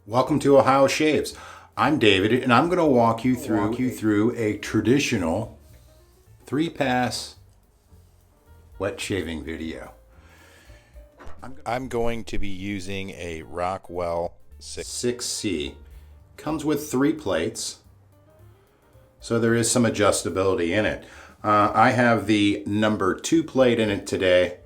Welcome to Ohio Shaves. I'm David, and I'm going to walk you through a traditional 3-pass wet shaving video. I'm going to be using a Rockwell 6C. Comes with 3 plates, so there is some adjustability in it. I have the number 2 plate in it today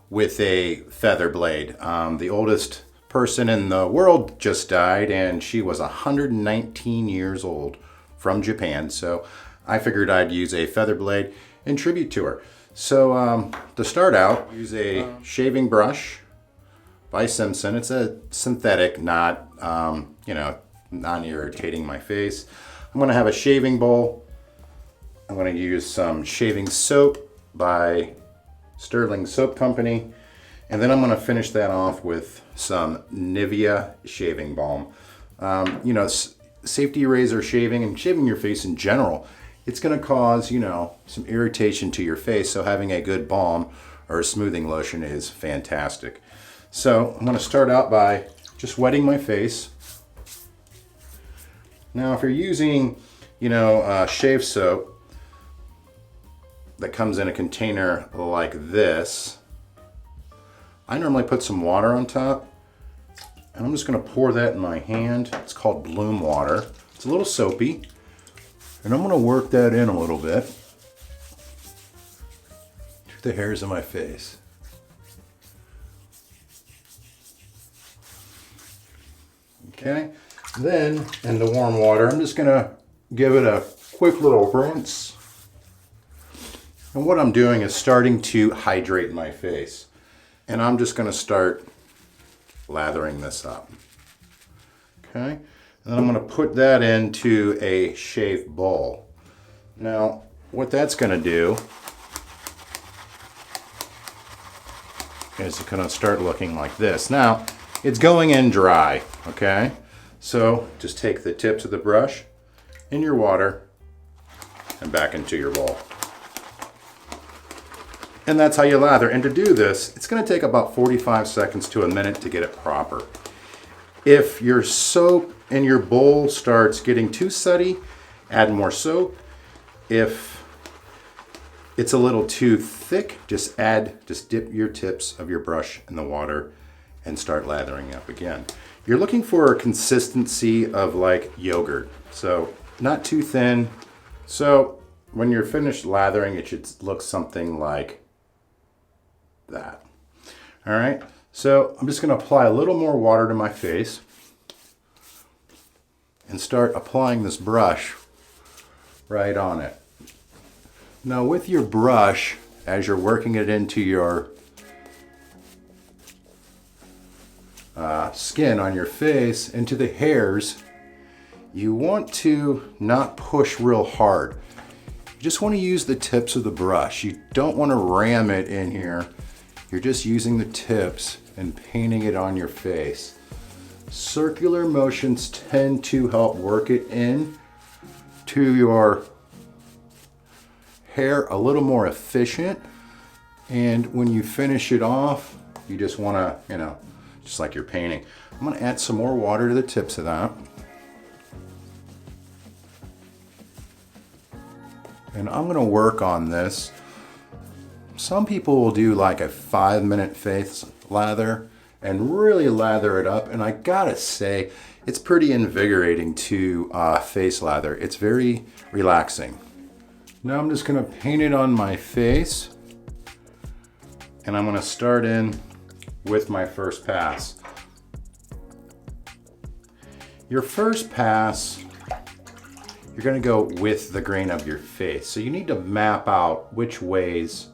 with a feather blade. The oldest person in the world just died, and she was 119 years old, from Japan, so I figured I'd use a feather blade in tribute to her. So to start out, use a shaving brush by Simpson. It's a synthetic, not non-irritating my face. I'm going to have a shaving bowl. I'm going to use some shaving soap by Sterling Soap Company. And then I'm going to finish that off with some Nivea shaving balm. Safety razor shaving and shaving your face in general, it's going to cause, some irritation to your face. So having a good balm or a smoothing lotion is fantastic. So I'm going to start out by just wetting my face. Now, if you're using, shave soap that comes in a container like this, I normally put some water on top, and I'm just going to pour that in my hand. It's called Bloom water. It's a little soapy, and I'm going to work that in a little bit to the hairs of my face. Okay, then in the warm water, I'm just going to give it a quick little rinse. And what I'm doing is starting to hydrate my face. And I'm just going to start lathering this up. Okay, and then I'm going to put that into a shave bowl. Now, what that's going to do is it's going to start looking like this. Now, it's going in dry, okay? So just take the tips of the brush in your water and back into your bowl. And that's how you lather. And to do this, it's going to take about 45 seconds to a minute to get it proper. If your soap in your bowl starts getting too sudsy, add more soap. If it's a little too thick, just dip your tips of your brush in the water and start lathering up again. You're looking for a consistency of like yogurt, so not too thin. So when you're finished lathering, it should look something like that. All right, so I'm just going to apply a little more water to my face and start applying this brush right on it. Now with your brush, as you're working it into your skin on your face, into the hairs, you want to not push real hard. You just want to use the tips of the brush. You don't want to ram it in here. You're just using the tips and painting it on your face. Circular motions tend to help work it in to your hair a little more efficient. And when you finish it off, you just want to, just like you're painting. I'm going to add some more water to the tips of that. And I'm going to work on this. Some people will do like a 5-minute face lather and really lather it up. And I gotta say, it's pretty invigorating to face lather. It's very relaxing. Now I'm just gonna paint it on my face. And I'm gonna start in with my first pass. Your first pass, you're gonna go with the grain of your face. So you need to map out which ways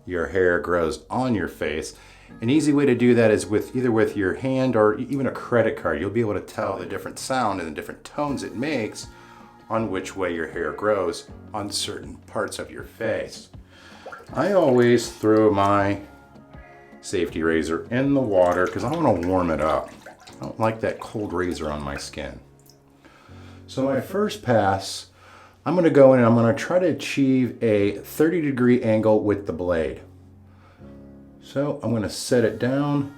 your hair grows on your face. An easy way to do that is either with your hand or even a credit card. You'll be able to tell the different sound and the different tones it makes on which way your hair grows on certain parts of your face. I always throw my safety razor in the water because I want to warm it up. I don't like that cold razor on my skin. So my first pass, I'm going to go in and I'm going to try to achieve a 30-degree angle with the blade. So I'm going to set it down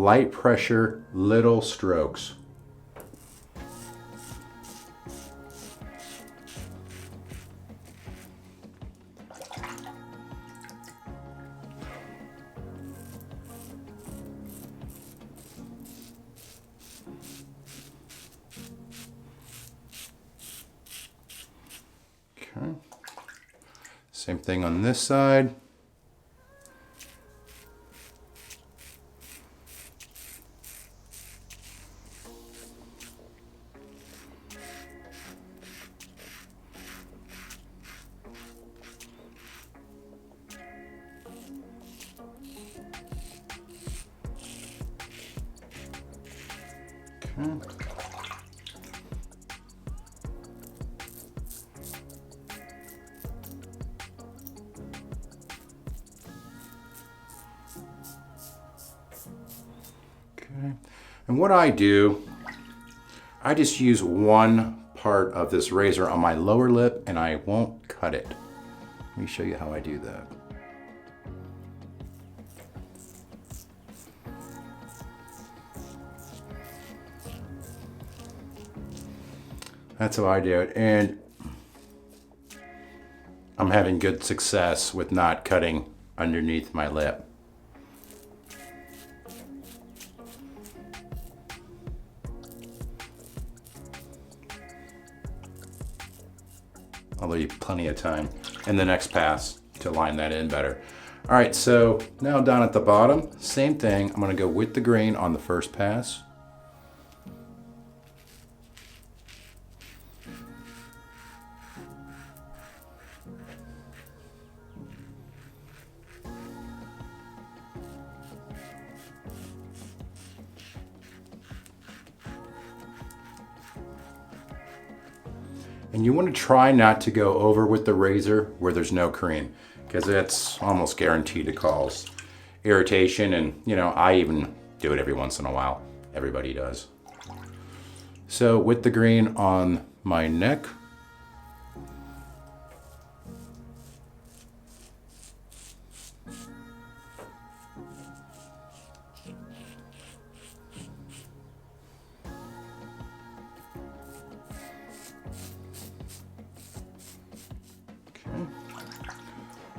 light pressure, little strokes. Okay. Same thing on this side. Okay. And what I do, I just use one part of this razor on my lower lip and I won't cut it. Let me show you how I do that. That's how I do it. And I'm having good success with not cutting underneath my lip. I'll leave plenty of time in the next pass to line that in better. All right, so now down at the bottom, same thing. I'm gonna go with the grain on the first pass. And you want to try not to go over with the razor where there's no cream, because that's almost guaranteed to cause irritation. And you know, I even do it every once in a while. Everybody does. So with the green on my neck,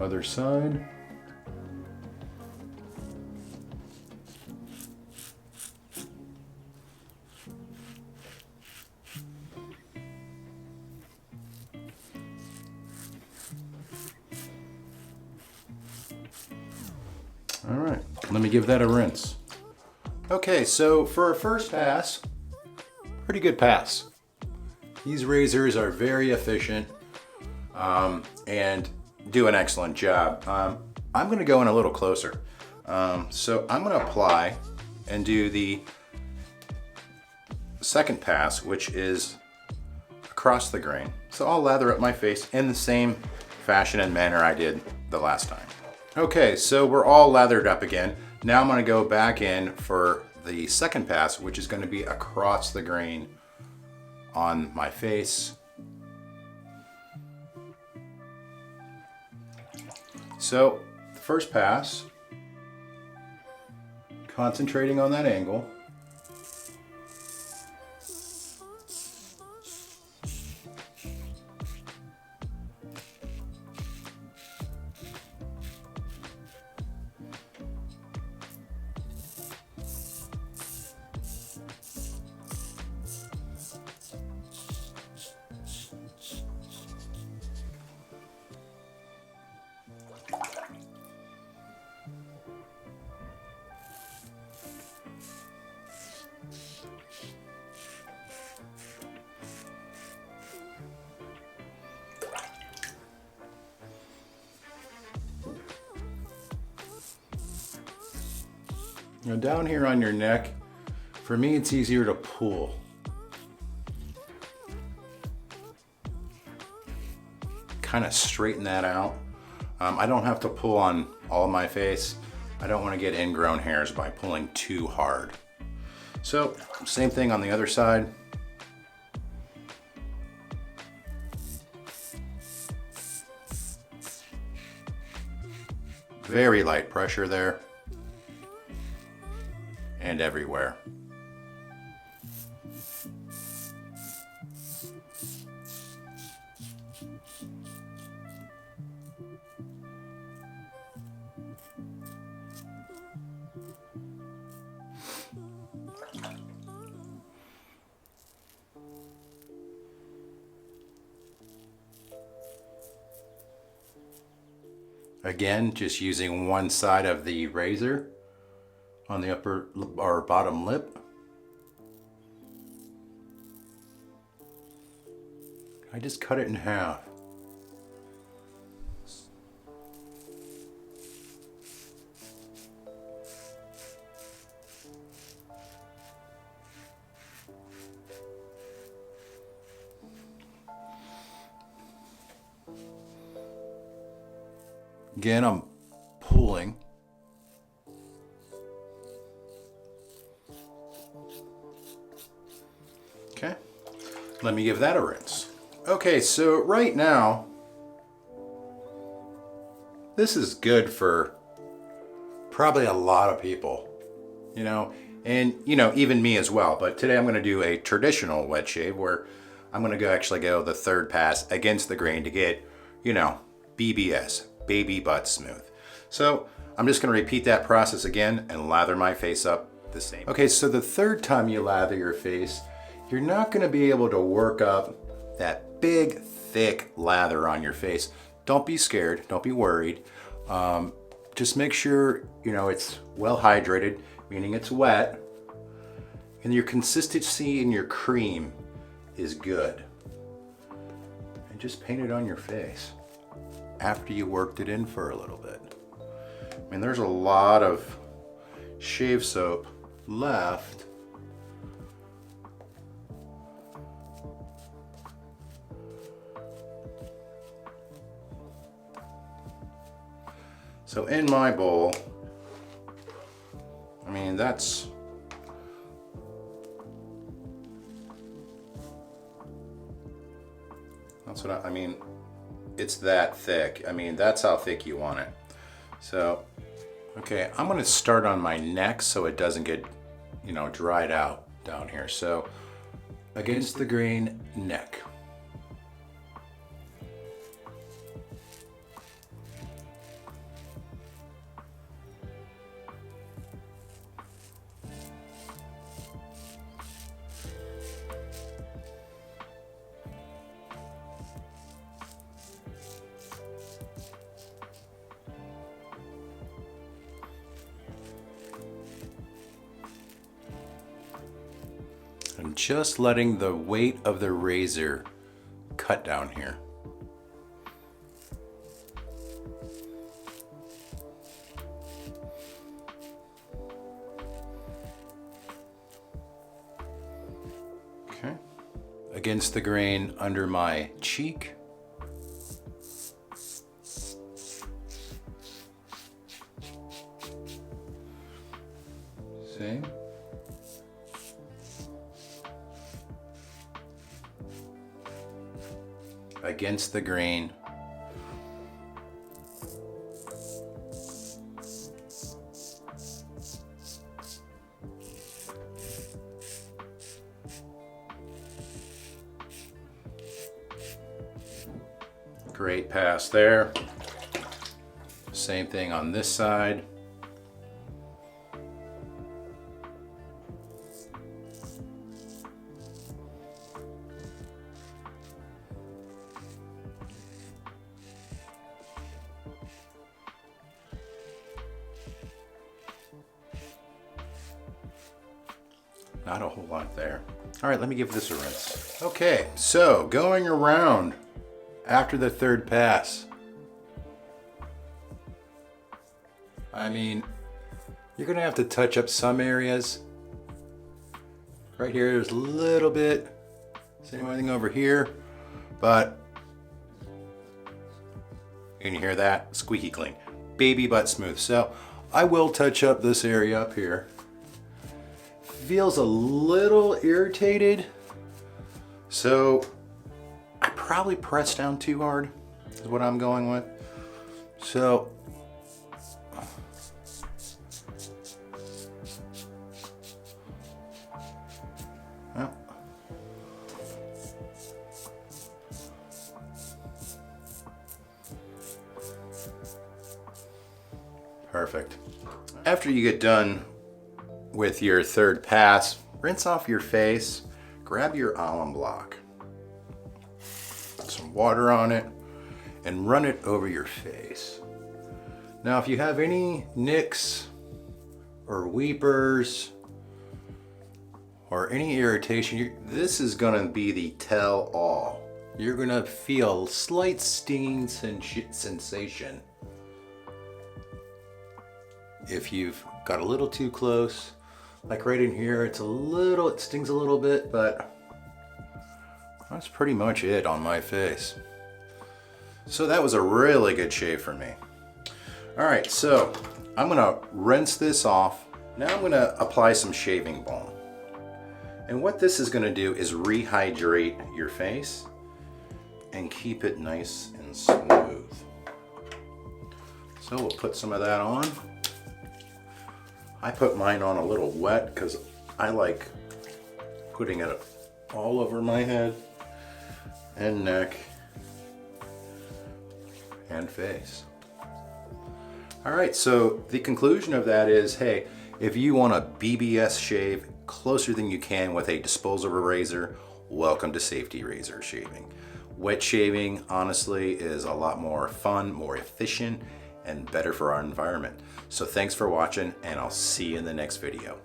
other side. All right, let me give that a rinse. Okay, so for a first pass, pretty good pass. These razors are very efficient and do an excellent job. I'm gonna go in a little closer. So I'm gonna apply and do the second pass, which is across the grain. So I'll lather up my face in the same fashion and manner I did the last time. Okay, so we're all lathered up again. Now I'm gonna go back in for the second pass, which is gonna be across the grain on my face. So the first pass, concentrating on that angle. Now down here on your neck, for me it's easier to pull. Kind of straighten that out. I don't have to pull on all of my face. I don't want to get ingrown hairs by pulling too hard. So same thing on the other side. Very light pressure there. and everywhere. Again, just using one side of the razor on the upper or bottom lip. I just cut it in half. Again, I'm pulling. Okay, let me give that a rinse. Okay, so right now, this is good for probably a lot of people, and even me as well. But today I'm going to do a traditional wet shave where I'm going to actually go the third pass against the grain to get, BBS, baby butt smooth. So I'm just going to repeat that process again and lather my face up the same. Okay, so the third time you lather your face, you're not going to be able to work up that big, thick lather on your face. Don't be scared. Don't be worried. Just make sure, it's well hydrated, meaning it's wet, and your consistency in your cream is good. And just paint it on your face after you worked it in for a little bit. I mean, there's a lot of shave soap left. So in my bowl, I mean, that's what I mean, it's that thick. I mean, that's how thick you want it. So, okay, I'm gonna start on my neck so it doesn't get, dried out down here. So, against the grain, neck. I'm just letting the weight of the razor cut down here. Okay. Against the grain under my cheek. Same. Against the grain. Great pass there. Same thing on this side. Not a whole lot there. All right, let me give this a rinse. Okay, so going around after the third pass. I mean, you're gonna have to touch up some areas. Right here, there's a little bit. Same thing over here, but can you hear that? Squeaky clean. Baby butt smooth. So I will touch up this area up here. Feels a little irritated, so I probably pressed down too hard is what I'm going with. So Perfect. After you get done with your third pass, rinse off your face, grab your alum block, put some water on it, and run it over your face. Now, if you have any nicks or weepers or any irritation, this is gonna be the tell-all. You're gonna feel slight stinging sensation if you've got a little too close. Like right in here, it stings a little bit, but that's pretty much it on my face. So that was a really good shave for me. All right, so I'm gonna rinse this off. Now I'm gonna apply some shaving balm. And what this is gonna do is rehydrate your face and keep it nice and smooth. So we'll put some of that on. I put mine on a little wet because I like putting it all over my head and neck and face. All right, so the conclusion of that is, hey, if you want a BBS shave closer than you can with a disposable razor, welcome to Safety Razor Shaving. Wet shaving, honestly, is a lot more fun, more efficient, and better for our environment. So thanks for watching, and I'll see you in the next video.